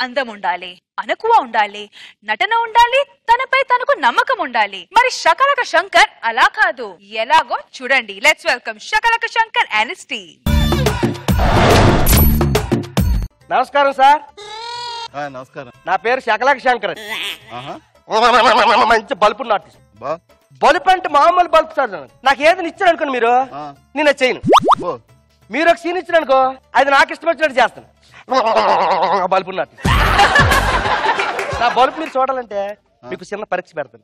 అందం ఉండాలి, అనకువ ఉండాలి, నటన ఉండాలి, తనపై తనకు నమ్మకం ఉండాలి. మరి శకలక శంకర్ అలా కాదు. ఎలాగో చూడండి. Let's welcome Shakalaka Shankar and his team. నమస్కారం సార్. నమస్కారం. నా పేరు శకలక శంకర్. మంచి బల్బు నాటి బల్బు అంటే మామూలు బల్బు సార్. నాకు ఏది ఇచ్చారు అనుకోండి మీరు, నేను చేయను. మీరు ఒక సీన్ ఇచ్చారు అనుకో, అది నాకు ఇష్టం వచ్చినట్టు చేస్తాను. బల్బు నాటి నా బల్బు మీరు చూడాలంటే మీకు చిన్న పరీక్ష పెడతాను.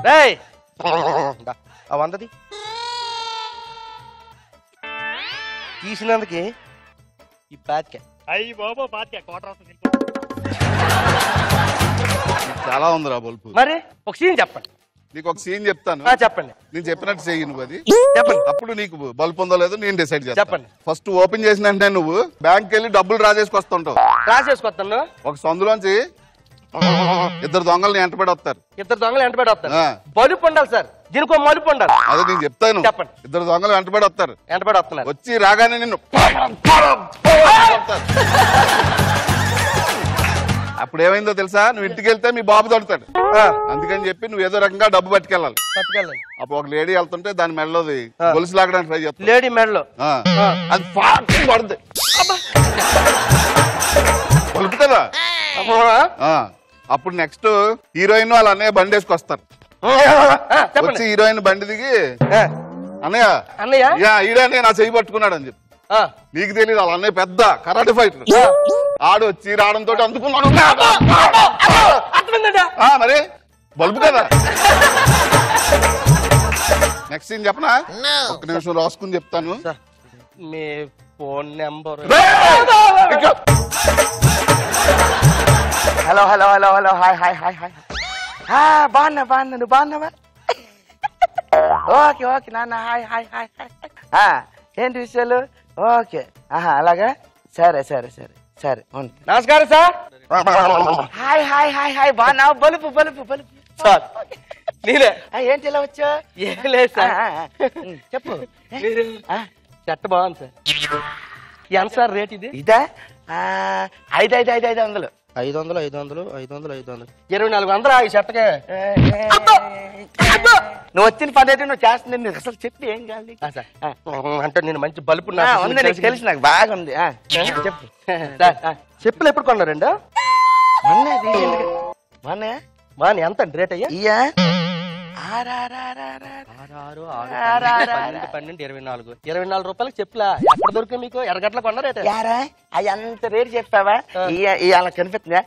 రేయ్ ఆ 100 తీసినందుకే ఈ బాధ్యత. అయ్యి బాబో బాధ్యత చాలా ఉందిరా బల్బు. మరి ఒక సీన్ చెప్పండి. నీకు ఒక సీన్ చెప్తాను, చెప్పండి. నేను చెప్పినట్టు చెయ్యి నువ్వు. అది చెప్పండి. అప్పుడు నీకు బల్బు ఉందో లేదో నేను డిసైడ్ చేస్తాను. చెప్పండి. ఫస్ట్ ఓపెన్ చేసిన వెంటనే నువ్వు బ్యాంక్ వెళ్ళి డబ్బులు డ్రా చేసుకొస్తుంటావు. డ్రా చేసుకొస్తాను. ఒక సందులోంచి 2 దొంగలు ఎంటబడి వస్తారు. 2 దొంగలు ఎంటబడి వస్తారు. బలుపు ఉండాలి సార్, దీనికి ఒక మలుపు ఉండాలి. అదే నేను చెప్తాను. చెప్పండి. 2 దొంగలు ఎంటబడి వస్తారు. ఎంటబడి వస్తున్నారు. వచ్చి రాగానే నిన్ను అప్పుడు ఏమైందో తెలుసా? నువ్వు ఇంటికి వెళ్తే మీ బాబు దొరుకుతాడు. అందుకని చెప్పి నువ్వు ఏదో రకంగా డబ్బు పట్టుకెళ్ళాలి. అప్పుడు ఒక లేడీ వెళ్తుంటే దాని మెడలోది గొలుసు లాగడానికి ట్రై చేస్తా. లేడీ మెడలో అది పడుతుంది పలుకుతుందా? అప్పుడు నెక్స్ట్ హీరోయిన్ వాళ్ళ అన్నయ్య బండి వేసుకొస్తారు. వచ్చి హీరోయిన్ బండి దిగి అన్నయ్య అన్నయ్య ఈడన్నయ్య నా చెయ్యి పట్టుకున్నాడు అని చెప్పి. నీకు తెలియదు వాళ్ళ అన్నయ్య పెద్ద కరాటే ఫైటర్. ఆడు వచ్చి రావడంతో అందుకున్నాడు. మరి బల్బు కదా. నెక్స్ట్ సీన్ చెప్పనా? 1 నిమిషం రాసుకుని చెప్తాను. మీ phone number. Hello hello hello hello hi hi hi hi. బాగున్నా బాగున్నా, నువ్వు బాగున్నావా? ఓకే ఓకే నాన్న హాయ్ హాయ్ హాయ్ హాయ్. ఏంటి విషయాలు? ఓకే అలాగా, సరే సరే సరే సరే. నమస్కారం sir. Hi hi hi hi. బాగున్నావు? బలుపు బలుపు బలుపు సార్. నేనే. ఏంటి ఇలా వచ్చా? ఏం లేదు సార్. చెప్పు. చెట్ట బాగుంది సార్. ఎంత సార్ రేట్ ఇది? ఇదా 500 2400 ఈ చెట్టకే. నువ్వు వచ్చిన పని అయితే నువ్వు చేస్తుంది. నీకు అసలు చెప్పి ఏం కాదు అంటే నేను మంచి బలుపు తెలిసి నాకు బాగా ఉంది. చెప్పు. చెప్పులు ఎప్పుడు కొన్నారండి? మొన్న ఎంత రేట్ అయ్యా? 12 24 రూపాయలకి చెప్పులా ఎక్కడ దొరికింది మీకు? ఎర్రగడ్డలో కొన్న రేట్ ఎంత రేటు చెప్పావా? అలా కనిపిస్తుందా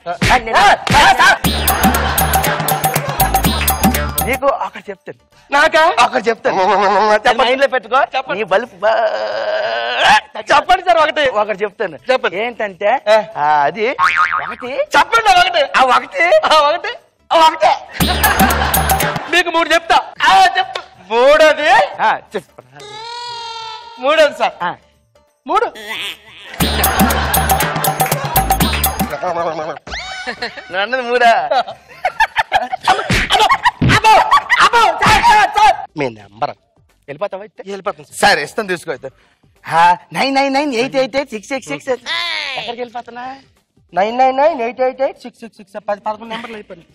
నీకు? ఒకటి చెప్తాను. నాకా? ఒకటి చెప్తాను, మైండ్ లో పెట్టుకో. నీ బల్బు చెప్పండి సార్. ఒకటి చెప్తాను. చెప్పండి. ఏంటంటే అది ఒకటి. చెప్పండి. ఒకటి ఒకటే మీకు 3 చెప్తా. చెప్పు. మూడోది మూడోది సార్. 3 అన్నది 3. మీ నెంబర్ వెళ్ళిపోతావా? వెళ్ళిపోతాను సార్. ఇస్తాను, తీసుకో. 999888666. ఎక్కడికి వెళ్ళిపోతున్నా? 999888666. 11 నెంబర్లు అయిపోయింది.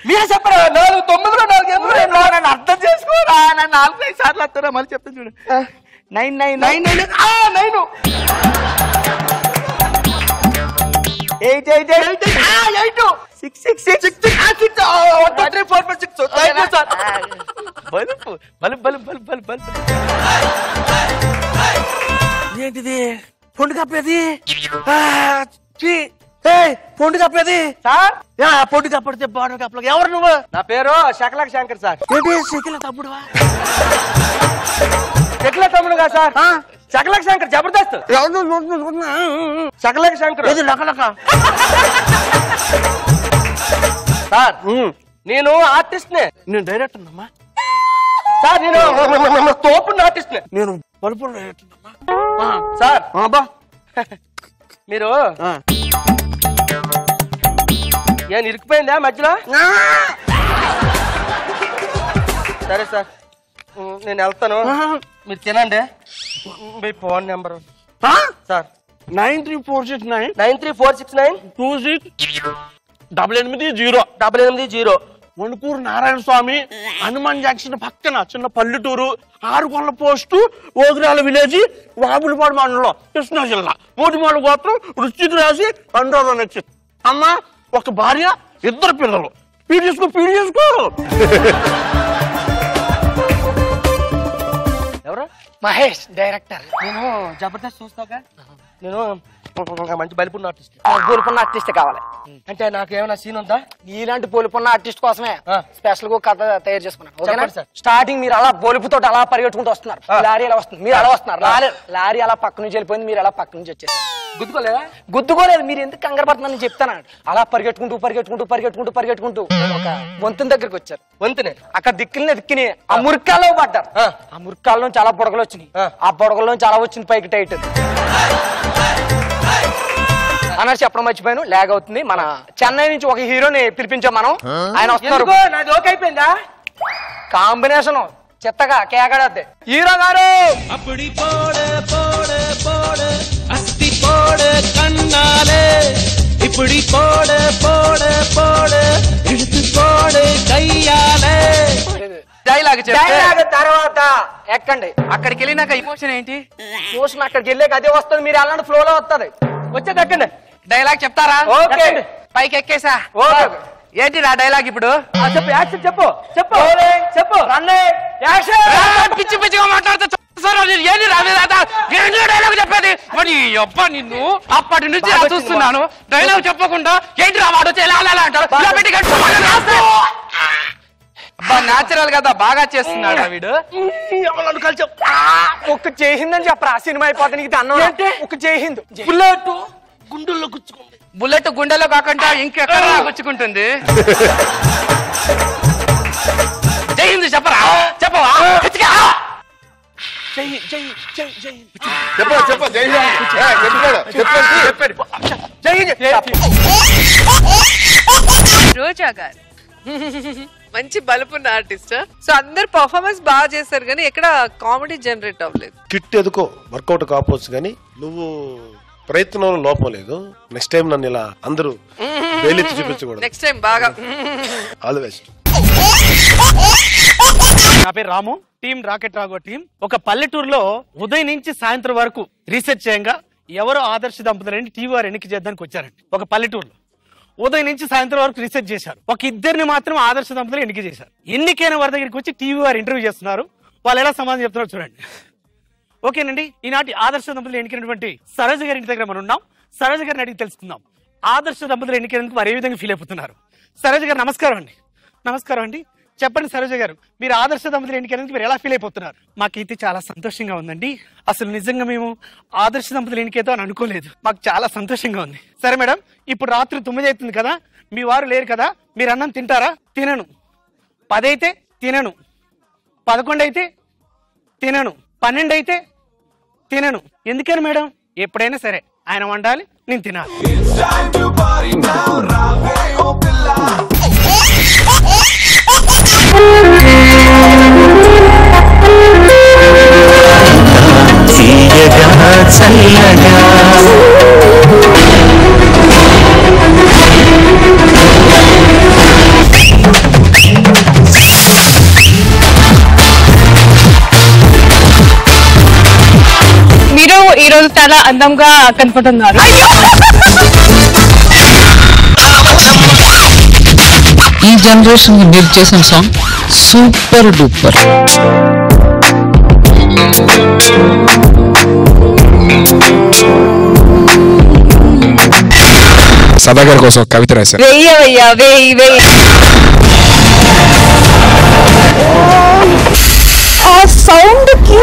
మీరే చెప్పరా? 4 9 4 నన్ను అర్థం చేసుకోరా. నన్ను 4 సార్లు వస్తారా? మళ్ళీ చెప్తాను చూడు. 999 9 ఏంటిది? పొండు కప్పేది. పొండు కప్పేది సార్. పొండు కప్పడితే బార్డర్ కప్పలు. ఎవరు నువ్వు? నా పేరు శకలక శంకర్ సార్. ఏంటి శకిల తమ్ముడువా? శకిల తమ్ముడుగా సార్? శకలక శంకర్ జబర్దస్త్. శకలక శంకర్ లకలక సార్. నేను ఆర్టిస్ట్ నే. నేను డైరెక్టర్ అమ్మా సార్. నేను తోపు ఆర్టిస్ట్ నే. నేను పలుపు డైరెక్టర్ అమ్మా సార్. మీరు ఏం ఇరికిపోయిందా మధ్యలో? సరే సార్, నేను వెళ్తాను, మీరు తినండి. మీ phone number sir 9346926880. Vanukuru Narayana Swamy Hanuman junction పక్కన చిన్న పల్లెటూరు, 6 కొండల పోస్టు, ఓగిరాల విలేజ్, వాబులపాడు మండలం, కృష్ణా జిల్లా. మోటిమాల గోత్రం, వృశ్చిక రాశి, అనురాధ నక్షత్రం. అమ్మ ఒక భార్య, 2 పిల్లలు. పీడి చేసుకో. ఎవరు? మహేష్ డైరెక్టర్. నేను జబర్దస్త్ చూస్తాగా, నేను మంచి బలిపున్న ఆర్టిస్ట్. పోలిపున్న ఆర్టిస్ట్ కావాలి అంటే నాకు ఏమైనా సీన్ ఉందా? ఇలాంటి పోలిపున్న ఆర్టిస్ట్ కోసమే స్పెషల్ గా కథ తయారు చేసుకున్నాను. చెప్పండి సార్. స్టార్టింగ్ మీరు అలా బొలుపుతో అలా పరిగెట్టుకుంటూ వస్తున్నారు, లారీ అలా వస్తుంది, మీరు అలా వస్తున్నారు, లారీ అలా పక్క నుంచి వెళ్ళిపోయింది, మీరు అలా పక్క నుంచి వచ్చేసారు. గుద్దుకోలేదు. మీరు ఎందుకు కంగారు పడుతున్నారని చెప్తాను. అలా పరిగెట్టుకుంటూ ఒక వంతుని దగ్గరికి వచ్చారు. వంతునే అక్కడ దిక్కిని ఆ మురికాల్లో పడ్డారు. ఆ మురికాల్లో చాలా బుడగలు వచ్చినాయి. ఆ బుడగల్లో చాలా వచ్చింది పైకి టైట్ అన్నట్టు చెప్పడం మర్చిపోయాను, లాగ్ అవుతుంది. మన చెన్నై నుంచి ఒక హీరోని పిలిపించాం మనం, ఆయన వస్తున్నారు. నాది ఓకే అయిపోయిందా? కాంబినేషన్ చెత్తగా కేకడద్దే. హీరో గారు డైలాగ్ తర్వాత ఎక్కండి. అక్కడికి వెళ్ళినాక ఎమోషన్ ఏంటి? చూసిన అక్కడికి వెళ్ళాక అదే వస్తుంది, మీరు అలాంటి ఫ్లో లో వస్తుంది. వచ్చేది ఎక్కండి. డైలాగ్ చెప్తారా? ఓకే. పైకి ఎక్కేసా. ఓకే. ఏంటి నా డైలాగ్ ఇప్పుడు? చెప్పు, యాక్షన్ చెప్పు. పిచ్చి పిచ్చిగా మాట్లాడుతా డైలాగ్ చెప్పేది మరి అబ్బా నిన్ను అప్పటి నుంచి చూస్తున్నాను. డైలాగ్ చెప్పకుండా ఏంటి రా వాడు ఎలా అంటారు. న్యాచురల్ కదా, బాగా చేస్తున్నాడు వీడు. ఒక్క చేసిందని చెప్పరా, సినిమా అయిపోతే నీకు అన్నం. ఒక్క చేసింది బుల్లెట్ గుండెల్లో గుచ్చుకుంది. బుల్లెట్ గుండెలో కాకుండా ఇంకెక్కడ గుచ్చుకుంటుంది. జైహింద్ చెప్పరా, చెప్పవా? రోజా గారు మంచి బలుపున్న ఆర్టిస్ట్. సో అందరు పర్ఫార్మెన్స్ బాగా చేస్తారు కానీ ఎక్కడ కామెడీ జనరేట్ అవ్వలేదు. కిట్ ఎదుకో వర్కౌట్ కాకపోవచ్చు కానీ నువ్వు ప్రయత్నంలో లోపం లేదు. నెక్స్ట్ టైం నన్ను ఇలా అందరూ వేలెత్తి చూపించకూడదు. నెక్స్ట్ టైం బాగా. All the best. నా పేరు రాము, టీం రాకెట్ రాఘవ టీం. ఒక పల్లెటూరులో ఉదయం నుంచి సాయంత్రం వరకు రీసెర్చ్ చేయంగా ఎవరో ఆదర్శ దంపతులని టీవీ వారు ఎన్నిక చేద్దానికి వచ్చారండి. ఒక పల్లెటూరులో ఉదయం నుంచి సాయంత్రం వరకు రీసెర్చ్ చేశారు. ఒక 2 మాత్రం ఆదర్శ దంపతులు ఎన్నిక చేశారు. ఎన్నికైన వారి దగ్గరికి వచ్చి టీవీ వారు ఇంటర్వ్యూ చేస్తున్నారు. వాళ్ళు ఎలా సమాధానం చెప్తున్నారో చూడండి. ఓకేనండి, ఈనాటి ఆదర్శ దంపతులు ఎన్నికైనటువంటి సరోజ గారి ఇంటి దగ్గర మనం ఉన్నాం. సరోజ గారిని అడిగి తెలుసుకుందాం ఆదర్శ దంపతులు ఎన్నికైనందుకు వారు ఏ విధంగా ఫీల్ అయిపోతున్నారు. సరోజ గారు నమస్కారం అండి. నమస్కారం అండి. చెప్పండి సరోజ గారు, మీరు ఆదర్శ దంపతులు ఎన్నికైనందుకు మీరు ఎలా ఫీల్ అయిపోతున్నారు? మాకైతే చాలా సంతోషంగా ఉందండి. అసలు నిజంగా మేము ఆదర్శ దంపతులు ఎన్నికైతే అని అనుకోలేదు. మాకు చాలా సంతోషంగా ఉంది. సరే మేడం, ఇప్పుడు రాత్రి 9 అవుతుంది కదా, మీ వారు లేరు కదా, మీరు అన్నం తింటారా? తినను. 10 అయితే తినను. 11 అయితే తినను. 12 అయితే తినను. ఎందుకని మేడం? ఎప్పుడైనా సరే ఆయన వండాలి, నేను తినాలి. మీరు ఈ రోజు చాలా అందంగా కనపడుతున్నారు. ఈ జనరేషన్ మీరు చేసిన సాంగ్ సూపర్ డూపర్. సదాగర్ కోసం కవిత రాశారు. ఆ సౌండ్ కి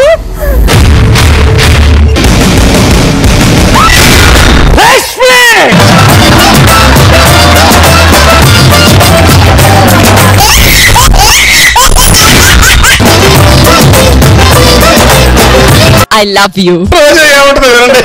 I love you. ఏమంటుంది వినండి.